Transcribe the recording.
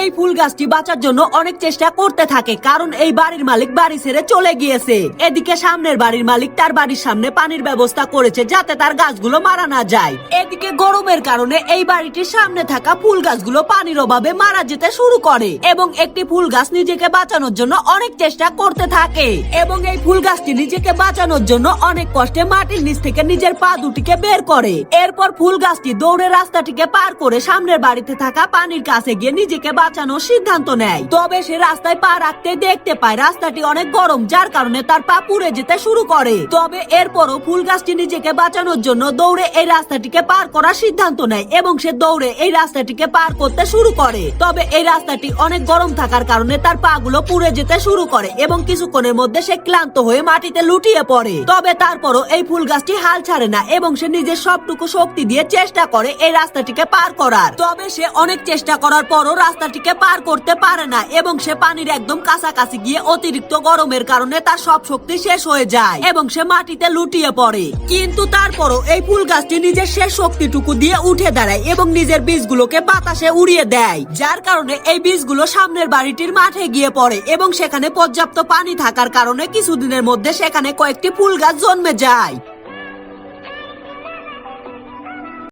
এই ফুল গাছটি বাঁচার জন্য অনেক চেষ্টা করতে থাকে, কারণ এই বাড়ির মালিক বাড়ি ছেড়ে চলে গিয়েছে। এদিকে সামনের বাড়ির মালিক তার বাড়ির সামনে পানির ব্যবস্থা করেছে যাতে তার গাছগুলো মারা না যায়। এদিকে গরমের কারণে এই বাড়িটির সামনে থাকা ফুল গাছগুলো পানির অভাবে মারা যেতে শুরু করে এবং একটি ফুল গাছ নিজেকে বাঁচানোর জন্য অনেক চেষ্টা করতে থাকে এবং এই ফুল গাছটি নিজেকে বাঁচানোর জন্য অনেক কষ্টে মাটির নিচ থেকে নিজের পা দুটিকে বের করে। এরপর ফুল গাছটি দৌড়ে রাস্তাটিকে পার করে সামনের বাড়িতে থাকা পানির কাছে গিয়ে নিজেকে বাঁচানোর সিদ্ধান্ত নেয়। তবে সে রাস্তায় পা রাখতে দেখতে পায় রাস্তাটি অনেক গরম, যার কারণে তার পা পুড়ে যেতে শুরু করে। তবে এরপরও ফুল গাছটি নিজেকে বাঁচানোর জন্য দৌড়ে এই রাস্তাটিকে পার করার সিদ্ধান্ত নেয় এবং সে দৌড়ে এই রাস্তাটিকে পার করতে শুরু করে। তবে এই রাস্তাটি অনেক গরম থাকার কারণে তার পা গুলো পুড়ে যেতে শুরু করে এবং কিছুক্ষণের মধ্যে সে ক্লান্ত হয়ে মাটিতে লুটিয়ে পড়ে। তবে তারপরও এই ফুল গাছটি হাল ছাড়ে না এবং সে নিজের সবটুকু শক্তি দিয়ে চেষ্টা করে এই রাস্তাটিকে পার করার। তবে সে অনেক চেষ্টা করার পরও রাস্তাটিকে পার করতে পারে না এবং সে পানির একদম কাছাকাছি গিয়ে অতিরিক্ত গরমের কারণে তার সব শক্তি শেষ হয়ে যায় এবং সে মাটিতে লুটিয়ে পড়ে। কিন্তু তারপরও এই ফুল গাছটি নিজের শেষ শক্তিটুকু দিয়ে উঠে দাঁড়ায় এবং নিজের বীজগুলোকে বাতাসে উড়িয়ে দেয়, যার কারণে এই বীজগুলো সামনের বাড়িটির মাঠে গিয়ে পড়ে এবং সেখানে পর্যাপ্ত পানি থাকার কারণে কিছুদিনের মধ্যে সেখানে কয়েকটি ফুল গাছ জন্মে যায়।